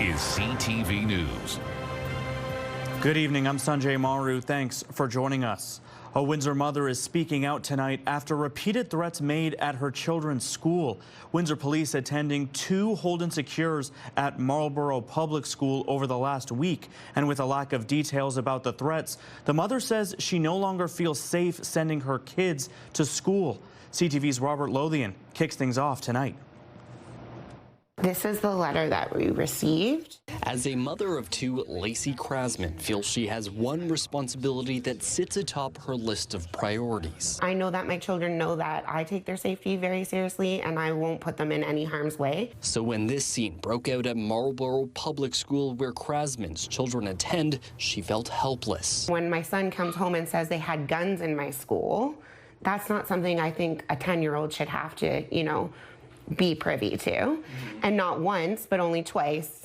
is CTV News. Good evening, I'm Sanjay Maru. Thanks for joining us. A Windsor mother is speaking out tonight after repeated threats made at her children's school. Windsor police attending 2 hold and secures at Marlborough Public School over the last week. And with a lack of details about the threats, the mother says she no longer feels safe sending her kids to school. CTV's Robert Lothian kicks things off tonight. This is the letter that we received. As a mother of 2, Lacey Krasman feels she has one responsibility that sits atop her list of priorities. I know that my children know that I take their safety very seriously and I won't put them in any harm's way. So when this scene broke out at Marlborough Public School where Krasman's children attend, she felt helpless. When my son comes home and says they had guns in my school, that's not something I think a 10-year-old should have to, be privy to. And not once, but only twice,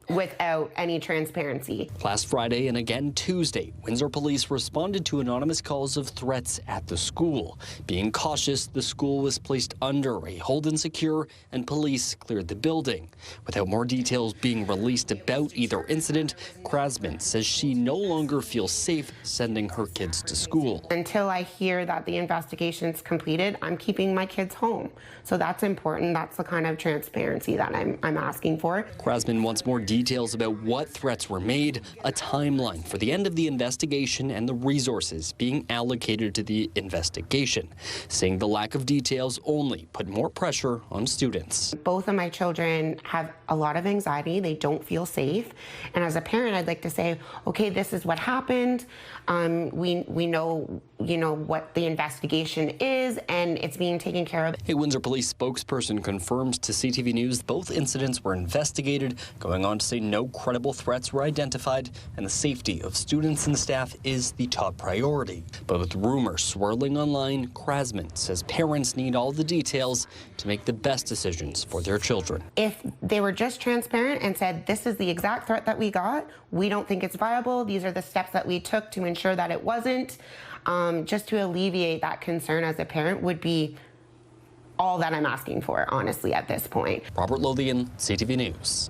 without any transparency. Last Friday and again Tuesday, Windsor police responded to anonymous calls of threats at the school. Being cautious, the school was placed under a hold and secure, and police cleared the building. Without more details being released about either incident, Krasman says she no longer feels safe sending her kids to school. Until I hear that the investigation's completed, I'm keeping my kids home. So that's important. That's the kind of transparency that I'm asking for. Krasman wants more details about what threats were made, a timeline for the end of the investigation, and the resources being allocated to the investigation, saying the lack of details only put more pressure on students. Both of my children have a lot of anxiety. They don't feel safe. And as a parent, I'd like to say, okay, this is what happened. We know, what the investigation is, and it's being taken care of. A Windsor police spokesperson confirms to CTV News both incidents were investigated, going on to say no credible threats were identified, and the safety of students and staff is the top priority. But with rumors swirling online, Krasman says parents need all the details to make the best decisions for their children. If they were just transparent and said, this is the exact threat that we got, we don't think it's viable, these are the steps that we took to ensure that it wasn't, just to alleviate that concern as a parent would be all that I'm asking for, honestly, at this point. Robert Lothian, CTV News.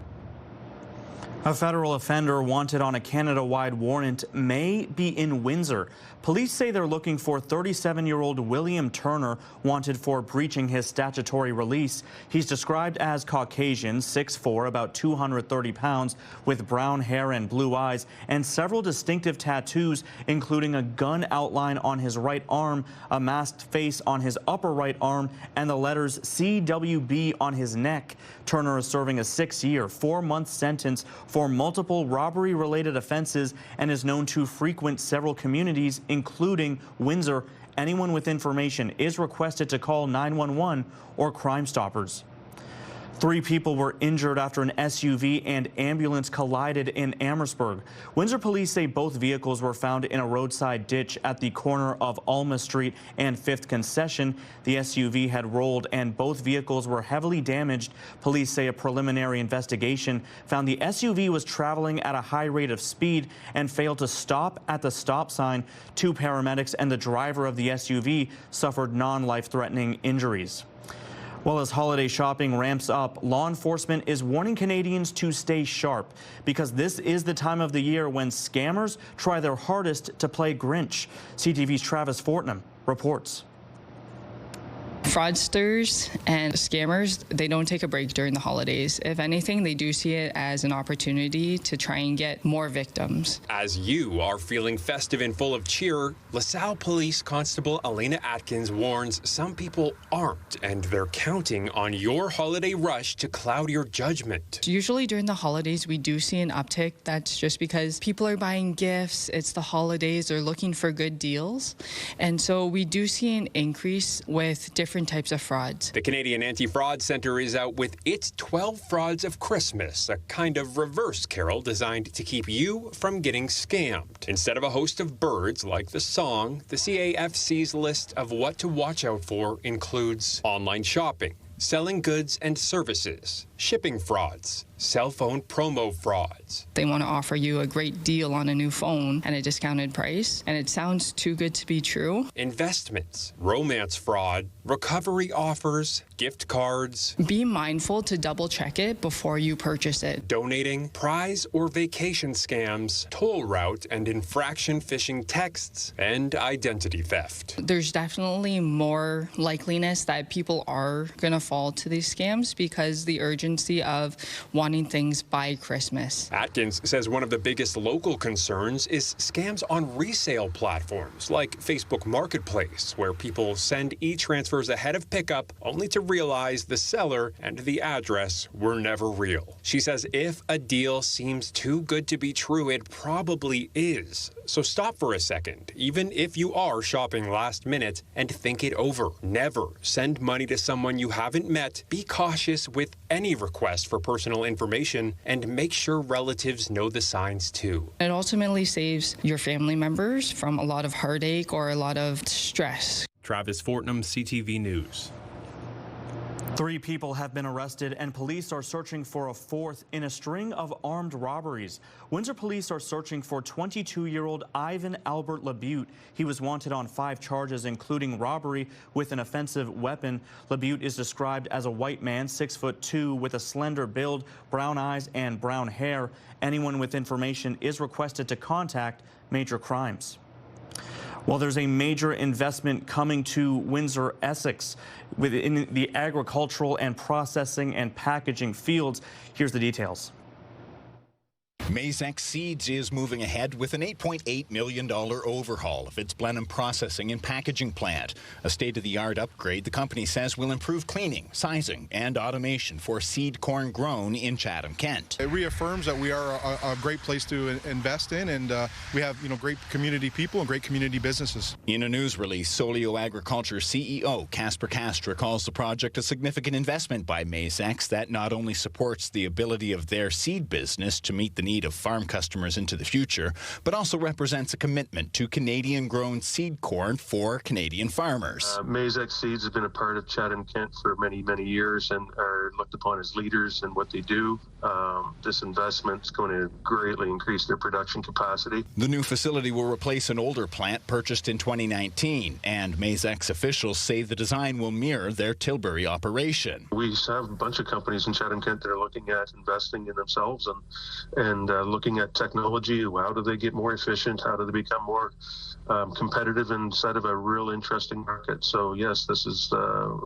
A federal offender wanted on a Canada-wide warrant may be in Windsor. Police say they're looking for 37-year-old William Turner, wanted for breaching his statutory release. He's described as Caucasian, 6'4", about 230 pounds, with brown hair and blue eyes, and several distinctive tattoos, including a gun outline on his right arm, a masked face on his upper right arm, and the letters CWB on his neck. Turner is serving a 6-year, 4-month sentence for multiple robbery-related offenses and is known to frequent several communities, including Windsor. Anyone with information is requested to call 911 or Crime Stoppers. 3 people were injured after an SUV and ambulance collided in Amherstburg. Windsor police say both vehicles were found in a roadside ditch at the corner of Alma Street and 5th Concession. The SUV had rolled and both vehicles were heavily damaged. Police say a preliminary investigation found the SUV was traveling at a high rate of speed and failed to stop at the stop sign. 2 paramedics and the driver of the SUV suffered non-life-threatening injuries. Well, as holiday shopping ramps up, law enforcement is warning Canadians to stay sharp because this is the time of the year when scammers try their hardest to play Grinch. CTV's Travis Fortnum reports. Fraudsters and scammers, they don't take a break during the holidays. If anything, they do see it as an opportunity to try and get more victims. As you are feeling festive and full of cheer, LaSalle Police Constable Elena Atkins warns some people aren't, and they're counting on your holiday rush to cloud your judgment. Usually during the holidays, we do see an uptick. That's just because people are buying gifts. It's the holidays. They're looking for good deals. And so we do see an increase with different types of frauds. The Canadian Anti-Fraud Centre is out with its 12 Frauds of Christmas, a kind of reverse carol designed to keep you from getting scammed. Instead of a host of birds like the song, the CAFC's list of what to watch out for includes online shopping, selling goods and services, shipping frauds, cell phone promo frauds. They want to offer you a great deal on a new phone and a discounted price, and it sounds too good to be true. Investments, romance fraud, recovery offers, gift cards. Be mindful to double check it before you purchase it. Donating, prize or vacation scams, toll route and infraction phishing texts, and identity theft. There's definitely more likeliness that people are going to fall to these scams because the urgency of wanting things by Christmas. Atkins says one of the biggest local concerns is scams on resale platforms like Facebook Marketplace, where people send e-transfers ahead of pickup only to realize the seller and the address were never real. She says if a deal seems too good to be true, it probably is. So stop for a second, even if you are shopping last minute, and think it over. Never send money to someone you haven't met. Be cautious with any request for personal information, and make sure relatives know the signs too. It ultimately saves your family members from a lot of heartache or a lot of stress. Travis Fortnum, CTV News. 3 people have been arrested and police are searching for a 4th in a string of armed robberies. Windsor police are searching for 22-year-old Ivan Albert LaBute. He was wanted on 5 charges, including robbery with an offensive weapon. LaBute is described as a white man, 6'2", with a slender build, brown eyes and brown hair. Anyone with information is requested to contact Major Crimes. Well, there's a major investment coming to Windsor, Essex, within the agricultural and processing and packaging fields. Here's the details. Mazex Seeds is moving ahead with an $8.8 million overhaul of its Blenheim processing and packaging plant. A state-of-the-art upgrade, the company says, will improve cleaning, sizing, and automation for seed corn grown in Chatham, Kent. It reaffirms that we are a great place to invest in, and we have, great community people and great community businesses. In a news release, Solio Agriculture CEO Casper Castra calls the project a significant investment by Mazex that not only supports the ability of their seed business to meet the need of farm customers into the future, but also represents a commitment to Canadian-grown seed corn for Canadian farmers. Mazex Seeds has been a part of Chatham, Kent for many, many years and are looked upon as leaders in what they do. This investment is going to greatly increase their production capacity. The new facility will replace an older plant purchased in 2019, and Mazex officials say the design will mirror their Tilbury operation. We have a bunch of companies in Chatham, Kent that are looking at investing in themselves and looking at technology. How do they get more efficient? How do they become more competitive inside of a real interesting market? So yes, this is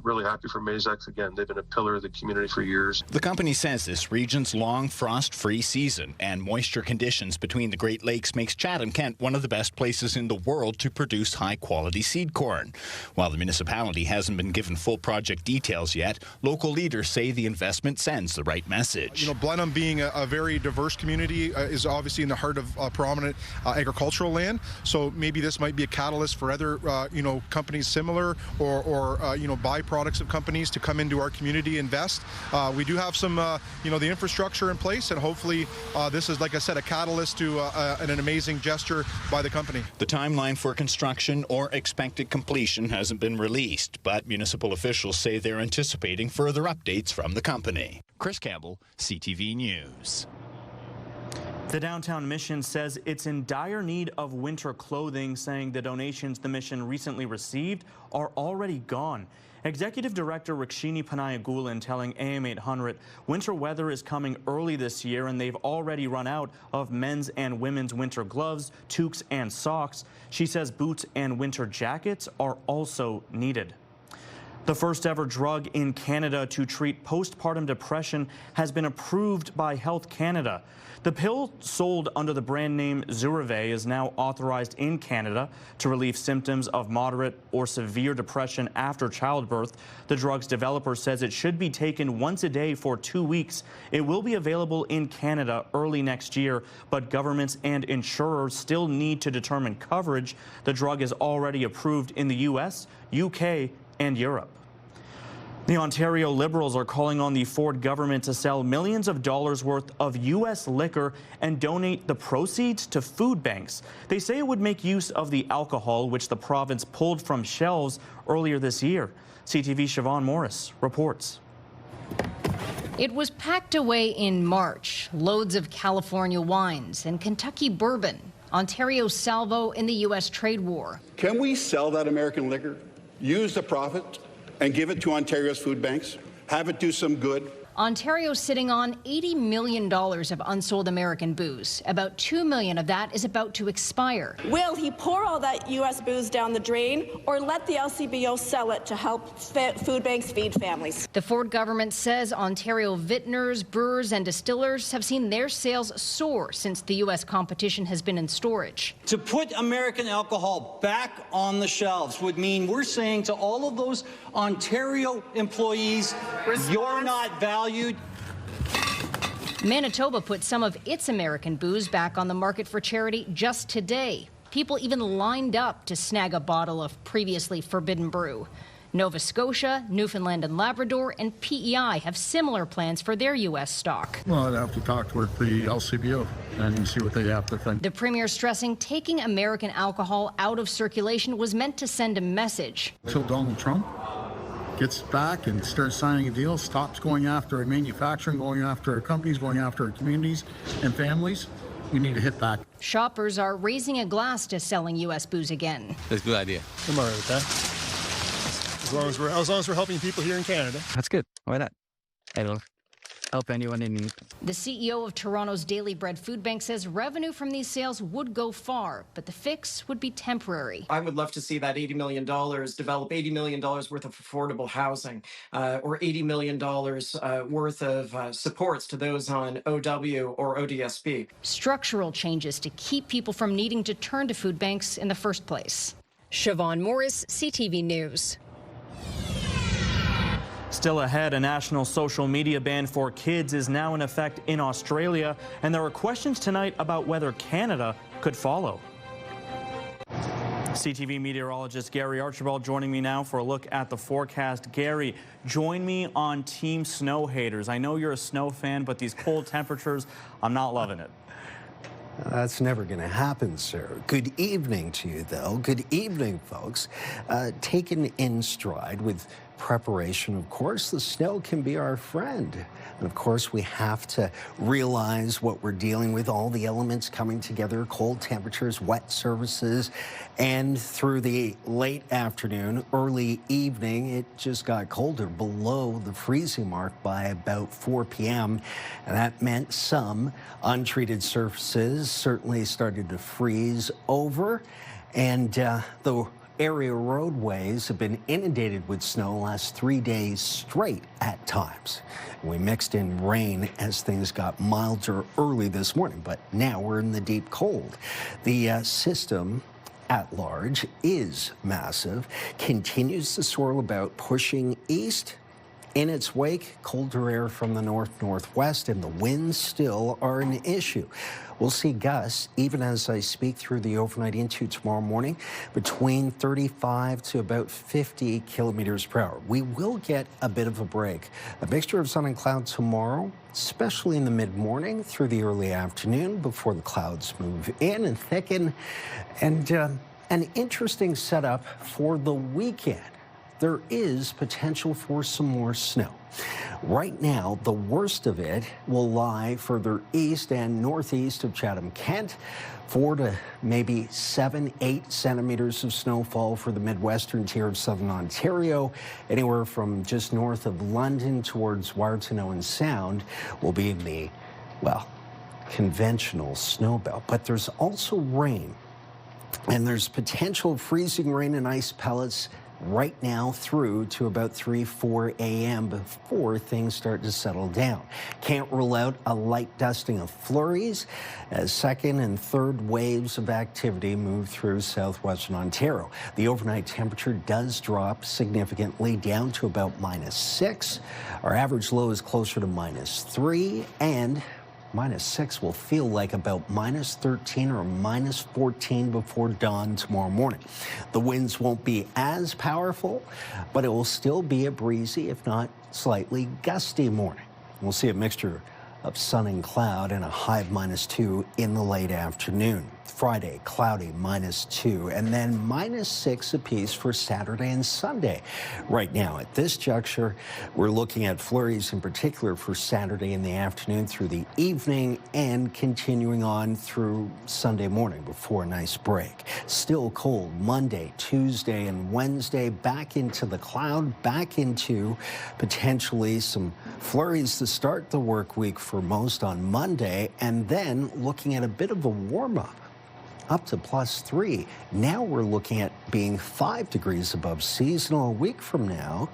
really happy for Mazex. Again, they've been a pillar of the community for years. The company says this region's long frost-free season and moisture conditions between the Great Lakes makes Chatham, Kent one of the best places in the world to produce high-quality seed corn. While the municipality hasn't been given full project details yet, local leaders say the investment sends the right message. Blenheim being a very diverse community is obviously in the heart of prominent agricultural land, so maybe this might be a catalyst for other companies similar or byproducts of companies to come into our community, invest. We do have some the infrastructure in place, and hopefully this is, like I said, a catalyst to an amazing gesture by the company. The timeline for construction or expected completion hasn't been released, but municipal officials say they're anticipating further updates from the company. Chris Campbell, CTV News. The Downtown Mission says it's in dire need of winter clothing, saying the donations the mission recently received are already gone. Executive Director Rikshini Panayagulan telling AM 800 winter weather is coming early this year and they've already run out of men's and women's winter gloves, toques and socks. She says boots and winter jackets are also needed. The first ever drug in Canada to treat postpartum depression has been approved by Health Canada. The pill, sold under the brand name Zurave, is now authorized in Canada to relieve symptoms of moderate or severe depression after childbirth. The drug's developer says it should be taken once a day for 2 weeks. It will be available in Canada early next year, but governments and insurers still need to determine coverage. The drug is already approved in the U.S., UK, and Europe. The Ontario Liberals are calling on the Ford government to sell millions of dollars worth of U.S. liquor and donate the proceeds to food banks. They say it would make use of the alcohol, which the province pulled from shelves earlier this year. CTV's Siobhan Morris reports. It was packed away in March. Loads of California wines and Kentucky bourbon. Ontario's salvo in the U.S. trade war. Can we sell that American liquor, use the profit, and give it to Ontario's food banks? Have it do some good? Ontario's sitting on $80 million of unsold American booze. About $2 million of that is about to expire. Will he pour all that U.S. booze down the drain or let the LCBO sell it to help food banks feed families? The Ford government says Ontario vintners, brewers and distillers have seen their sales soar since the U.S. competition has been in storage. To put American alcohol back on the shelves would mean we're saying to all of those Ontario employees, you're not valued. Manitoba put some of its American booze back on the market for charity just today. People even lined up to snag a bottle of previously forbidden brew. Nova Scotia, Newfoundland and Labrador, and PEI have similar plans for their U.S. stock. Well, I'd have to talk with the LCBO and see what they have to think. The Premier stressing taking American alcohol out of circulation was meant to send a message. Until Donald Trump gets back and starts signing a deal, stops going after our manufacturing, going after our companies, going after our communities and families, we need to hit back. Shoppers are raising a glass to selling U.S. booze again. That's a good idea. I'm all right with that. As long as we're helping people here in Canada. That's good. Why not? I'll help anyone in need. The CEO of Toronto's Daily Bread Food Bank says revenue from these sales would go far, but the fix would be temporary. I would love to see that $80 million develop $80 million worth of affordable housing or $80 million worth of supports to those on OW or ODSP. Structural changes to keep people from needing to turn to food banks in the first place. Siobhan Morris, CTV News. Still ahead, a national social media ban for kids is now in effect in Australia, and there are questions tonight about whether Canada could follow. CTV meteorologist Gary Archibald joining me now for a look at the forecast. Gary, join me on Team Snow Haters. I know you're a snow fan, but these cold temperatures, I'm not loving it. That's never going to happen, sir. Good evening to you, though. Good evening, folks. Taken in stride with preparation, of course, the snow can be our friend. And of course, we have to realize what we're dealing with, all the elements coming together, cold temperatures, wet surfaces, and through the late afternoon, early evening, it just got colder, below the freezing mark by about 4 p.m. And that meant some untreated surfaces certainly started to freeze over. And the area roadways have been inundated with snow the last 3 days straight at times. We mixed in rain as things got milder early this morning, but now we're in the deep cold. The system at large is massive, continues to swirl about, pushing east. In its wake, colder air from the north-northwest, and the winds still are an issue. We'll see gusts, even as I speak through the overnight into tomorrow morning, between 35 to about 50 kilometers per hour. We will get a bit of a break. A mixture of sun and cloud tomorrow, especially in the mid-morning through the early afternoon before the clouds move in and thicken. And an interesting setup for the weekend. There is potential for some more snow. Right now, the worst of it will lie further east and northeast of Chatham-Kent. 4 to maybe 7, 8 centimeters of snowfall for the midwestern tier of southern Ontario. Anywhere from just north of London towards Wiarton Sound will be in the, well, conventional snow belt. But there's also rain, and there's potential freezing rain and ice pellets right now through to about 3-4 a.m. before things start to settle down. Can't rule out a light dusting of flurries as second and third waves of activity move through southwestern Ontario. The overnight temperature does drop significantly down to about -6. Our average low is closer to -3, and -6 will feel like about -13 or -14 before dawn tomorrow morning. The winds won't be as powerful, but it will still be a breezy, if not slightly gusty morning. We'll see a mixture of sun and cloud and a high of -2 in the late afternoon. Friday, cloudy, -2, and then -6 apiece for Saturday and Sunday. Right now, at this juncture, we're looking at flurries in particular for Saturday in the afternoon through the evening and continuing on through Sunday morning before a nice break. Still cold Monday, Tuesday, and Wednesday, back into the cloud, back into potentially some flurries to start the work week for most on Monday, and then looking at a bit of a warm-up. Up to +3. Now we're looking at being 5 degrees above seasonal a week from now,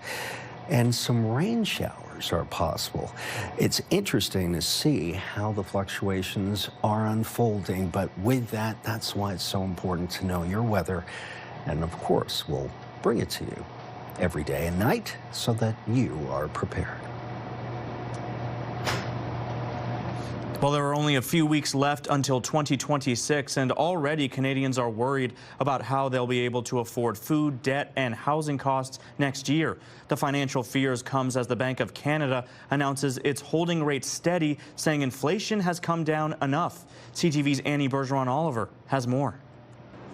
and some rain showers are possible. It's interesting to see how the fluctuations are unfolding, but with that, that's why it's so important to know your weather. And of course, we'll bring it to you every day and night so that you are prepared. Well, there are only a few weeks left until 2026, and already Canadians are worried about how they'll be able to afford food, debt, and housing costs next year. The financial fears comes as the Bank of Canada announces it's holding rates steady, saying inflation has come down enough. CTV's Annie Bergeron-Oliver has more.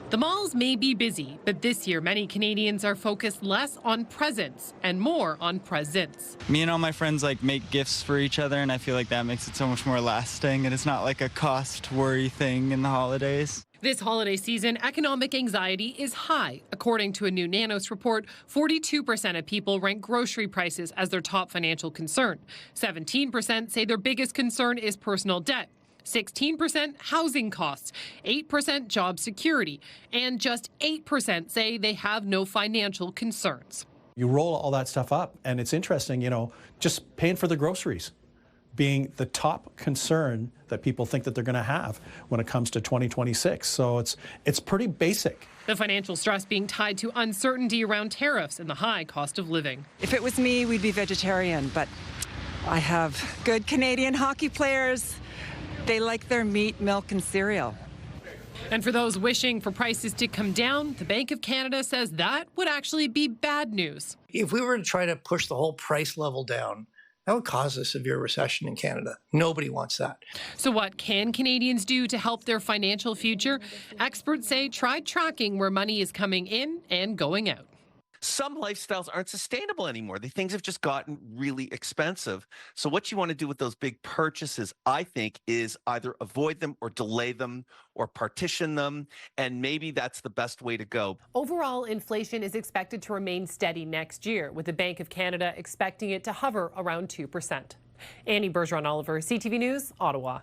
The malls may be busy, but this year many Canadians are focused less on presents and more on presents. Me and all my friends make gifts for each other, and I feel like that makes it so much more lasting, and it's not like a cost worry thing in the holidays. This holiday season, economic anxiety is high. According to a new Nanos report, 42% of people rank grocery prices as their top financial concern. 17% say their biggest concern is personal debt. 16% housing costs, 8% job security, and just 8% say they have no financial concerns. You roll all that stuff up, and it's interesting, just paying for the groceries being the top concern that people think that they're going to have when it comes to 2026. So it's pretty basic. The financial stress being tied to uncertainty around tariffs and the high cost of living. If it was me, we'd be vegetarian, but I have good Canadian hockey players. They like their meat, milk, and cereal. And for those wishing for prices to come down, the Bank of Canada says that would actually be bad news. If we were to try to push the whole price level down, that would cause a severe recession in Canada. Nobody wants that. So what can Canadians do to help their financial future? Experts say try tracking where money is coming in and going out. Some lifestyles aren't sustainable anymore. The things have just gotten really expensive. So what you want to do with those big purchases, I think, is either avoid them or delay them or partition them. And maybe that's the best way to go. Overall, inflation is expected to remain steady next year, with the Bank of Canada expecting it to hover around 2%. Annie Bergeron-Oliver, CTV News, Ottawa.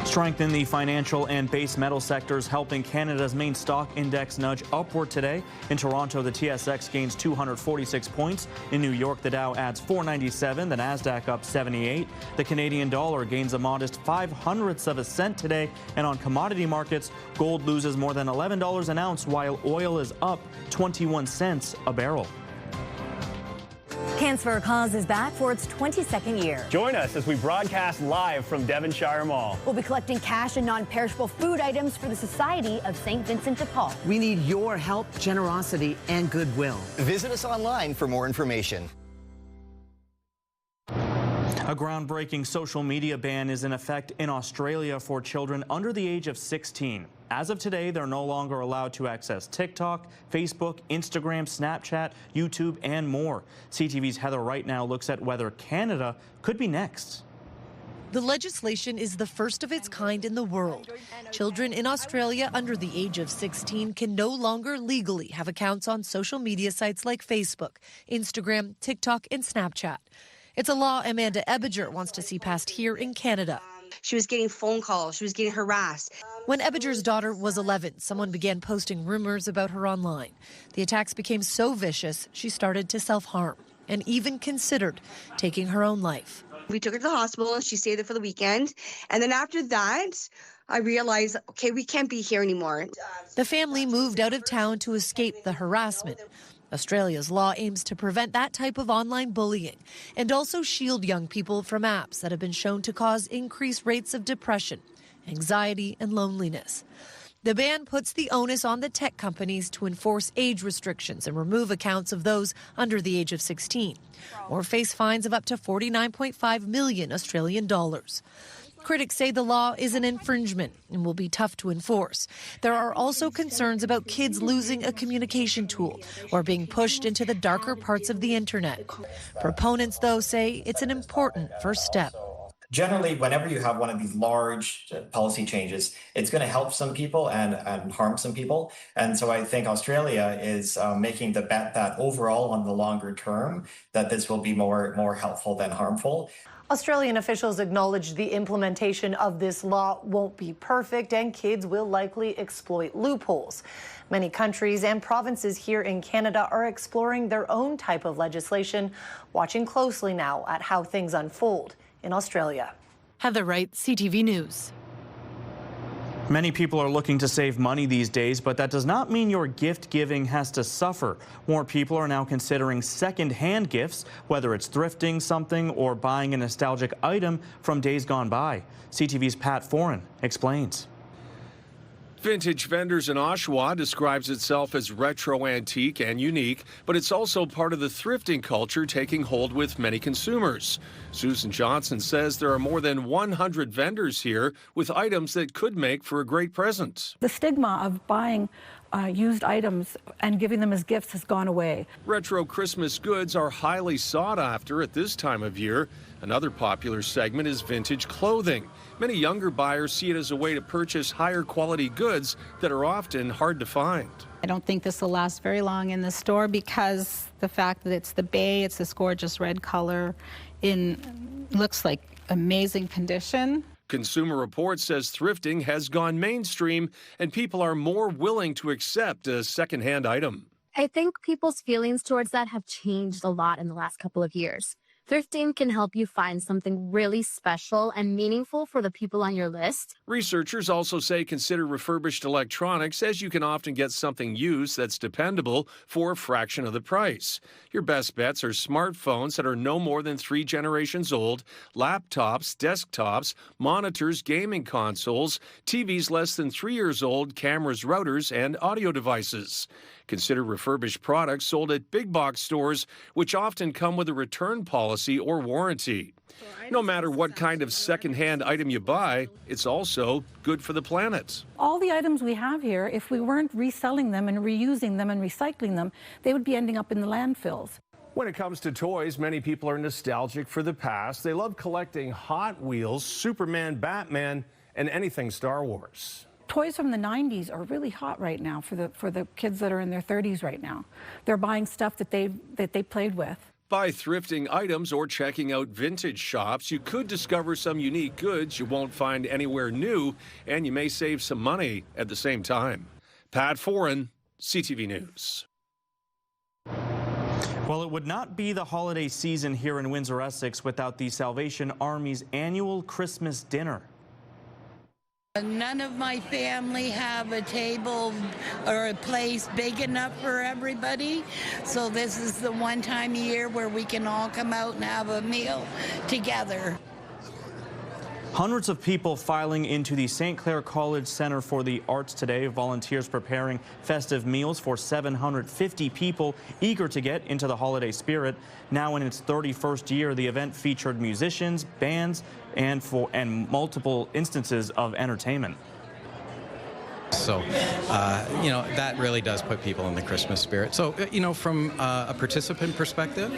Strength in the financial and base metal sectors helping Canada's main stock index nudge upward today. In Toronto, the TSX gains 246 points. In New York, the Dow adds 497, the Nasdaq up 78. The Canadian dollar gains a modest 0.05 of a cent today. And on commodity markets, gold loses more than $11 an ounce, while oil is up 21 cents a barrel. Cans for a Cause is back for its 22nd year. Join us as we broadcast live from Devonshire Mall. We'll be collecting cash and non-perishable food items for the Society of St. Vincent de Paul. We need your help, generosity, and goodwill. Visit us online for more information. A groundbreaking social media ban is in effect in Australia for children under the age of 16. As of today, they're no longer allowed to access TikTok, Facebook, Instagram, Snapchat, YouTube, and more. CTV's Heather Right now looks at whether Canada could be next. The legislation is the first of its kind in the world. Children in Australia under the age of 16 can no longer legally have accounts on social media sites like Facebook, Instagram, TikTok, and Snapchat. It's a law Amanda Ebinger wants to see passed here in Canada. She was getting phone calls. She was getting harassed. When Ebinger's daughter was 11, someone began posting rumors about her online. The attacks became so vicious, she started to self-harm and even considered taking her own life. We took her to the hospital and she stayed there for the weekend. And then after that, I realized, okay, we can't be here anymore. The family moved out of town to escape the harassment. Australia's law aims to prevent that type of online bullying and also shield young people from apps that have been shown to cause increased rates of depression, anxiety, and loneliness. The ban puts the onus on the tech companies to enforce age restrictions and remove accounts of those under the age of 16, or face fines of up to 49.5 million Australian dollars. Critics say the law is an infringement and will be tough to enforce. There are also concerns about kids losing a communication tool or being pushed into the darker parts of the internet. Proponents, though, say it's an important first step. Generally, whenever you have one of these large policy changes, it's going to help some people and harm some people. And so I think Australia is making the bet that overall, on the longer term, that this will be more helpful than harmful. Australian officials acknowledge the implementation of this law won't be perfect and kids will likely exploit loopholes. Many countries and provinces here in Canada are exploring their own type of legislation, watching closely now at how things unfold in Australia. Heather Wright, CTV News. Many people are looking to save money these days, but that does not mean your gift giving has to suffer. More people are now considering second-hand gifts, whether it's thrifting something or buying a nostalgic item from days gone by. CTV's Pat Foran explains. Vintage Vendors in Oshawa describes itself as retro, antique, and unique, but it's also part of the thrifting culture taking hold with many consumers. Susan Johnson says there are more than 100 vendors here with items that could make for a great present. The stigma of buying used items and giving them as gifts has gone away. Retro Christmas goods are highly sought after at this time of year. Another popular segment is vintage clothing. Many younger buyers see it as a way to purchase higher quality goods that are often hard to find. I don't think this will last very long in the store because the fact that it's the bay, it's this gorgeous red color, looks like amazing condition. Consumer Reports says thrifting has gone mainstream and people are more willing to accept a secondhand item. I think people's feelings towards that have changed a lot in the last couple of years. Thrifting can help you find something really special and meaningful for the people on your list. Researchers also say consider refurbished electronics, as you can often get something used that's dependable for a fraction of the price. Your best bets are smartphones that are no more than 3 generations old, laptops, desktops, monitors, gaming consoles, TVs less than 3 years old, cameras, routers, and audio devices. Consider refurbished products sold at big box stores, which often come with a return policy or warranty. No matter what kind of secondhand item you buy, it's also good for the planet. All the items we have here, if we weren't reselling them and reusing them and recycling them, they would be ending up in the landfills. When it comes to toys, many people are nostalgic for the past. They love collecting Hot Wheels, Superman, Batman, and anything Star Wars. Toys from the 90s are really hot right now for the kids that are in their 30s right now. They're buying stuff that they played with. By thrifting items or checking out vintage shops, you could discover some unique goods you won't find anywhere new, and you may save some money at the same time. Pat Foran, CTV News. Well, it would not be the holiday season here in Windsor, Essex without the Salvation Army's annual Christmas dinner. None of my family have a table or a place big enough for everybody, so this is the one time a year where we can all come out and have a meal together. Hundreds of people filing into the St. Clair College Center for the Arts today. Volunteers preparing festive meals for 750 people eager to get into the holiday spirit. Now in its 31st year, the event featured musicians, bands, and multiple instances of entertainment. So, that really does put people in the Christmas spirit. So, from a participant perspective,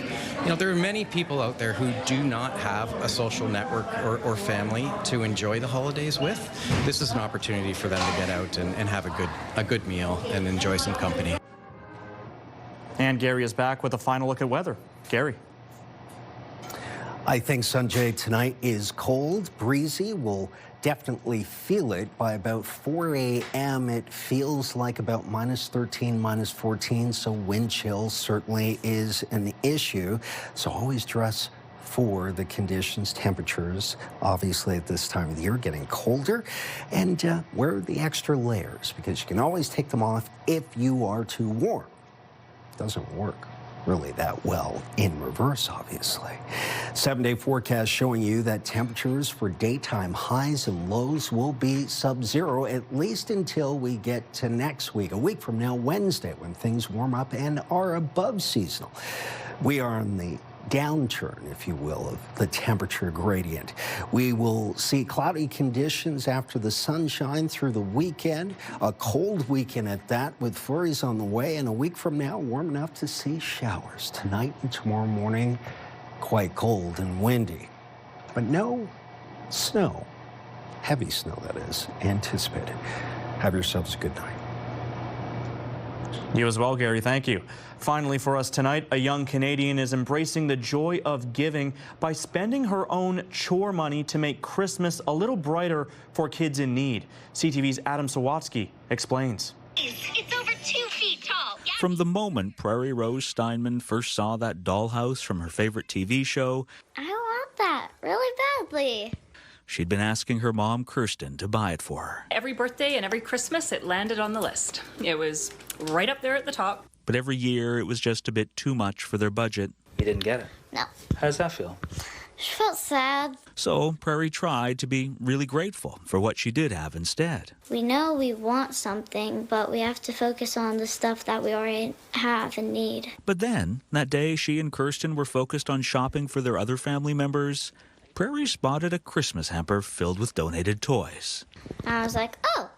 there are many people out there who do not have a social network or family to enjoy the holidays with. This is an opportunity for them to get out and have a good meal and enjoy some company. And Gary is back with a final look at weather. Gary. I think, Sanjay, tonight is cold, breezy. We'll definitely feel it by about 4 a.m. It feels like about -13, -14, so wind chill certainly is an issue. So always dress for the conditions, temperatures, obviously at this time of the year getting colder, and wear the extra layers because you can always take them off if you are too warm. Doesn't work. really that well in reverse, obviously. 7-day forecast showing you that temperatures for daytime highs and lows will be sub-zero, at least until we get to next week, a week from now, Wednesday, when things warm up and are above seasonal. We are on the downturn, if you will, of the temperature gradient. We will see cloudy conditions after the sunshine through the weekend, a cold weekend at that, with flurries on the way, and a week from now, warm enough to see showers. Tonight and tomorrow morning, quite cold and windy, but no snow, heavy snow that is, anticipated. Have yourselves a good night. You as well, Gary. Thank you. Finally, for us tonight, a young Canadian is embracing the joy of giving by spending her own chore money to make Christmas a little brighter for kids in need. CTV's Adam Sawatsky explains. It's over 2 feet tall. Yeah. From the moment Prairie Rose Steinman first saw that dollhouse from her favorite TV show, I want that really badly. she'd been asking her mom, Kirsten, to buy it for her. Every birthday and every Christmas, it landed on the list. It was right up there at the top. But every year, it was just a bit too much for their budget. You didn't get it? No. How does that feel? She felt sad. So Prairie tried to be really grateful for what she did have instead. We know we want something, but we have to focus on the stuff that we already have and need. But then, that day she and Kirsten were focused on shopping for their other family members, Prairie spotted a Christmas hamper filled with donated toys. I was like, oh,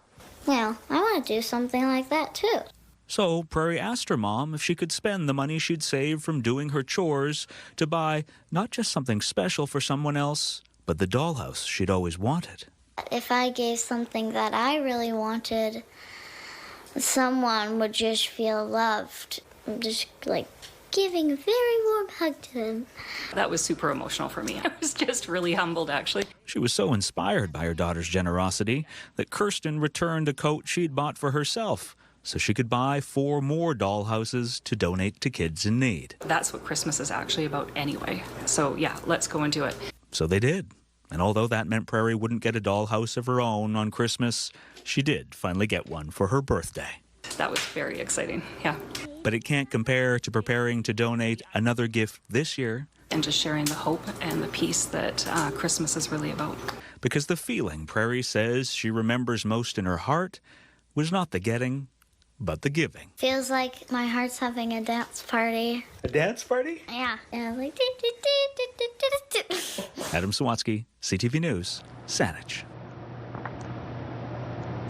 well, I want to do something like that too. So Prairie asked her mom if she could spend the money she'd saved from doing her chores to buy not just something special for someone else, but the dollhouse she'd always wanted. If I gave something that I really wanted, someone would just feel loved. Just like giving a very warm hug to them. That was super emotional for me. I was just really humbled, actually. She was so inspired by her daughter's generosity that Kirsten returned a coat she'd bought for herself, so she could buy 4 more dollhouses to donate to kids in need. That's what Christmas is actually about anyway. So yeah, let's go and do it. So they did. And although that meant Prairie wouldn't get a dollhouse of her own on Christmas, she did finally get one for her birthday. That was very exciting, yeah. But it can't compare to preparing to donate another gift this year. And just sharing the hope and the peace that Christmas is really about. Because the feeling Prairie says she remembers most in her heart was not the getting, but the giving. Feels like my heart's having a dance party. A dance party? Yeah. And like. Adam Sawatsky, CTV News, Saanich.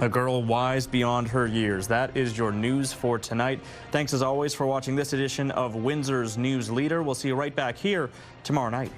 A girl wise beyond her years. That is your news for tonight. Thanks as always for watching this edition of Windsor's News Leader. We'll see you right back here tomorrow night.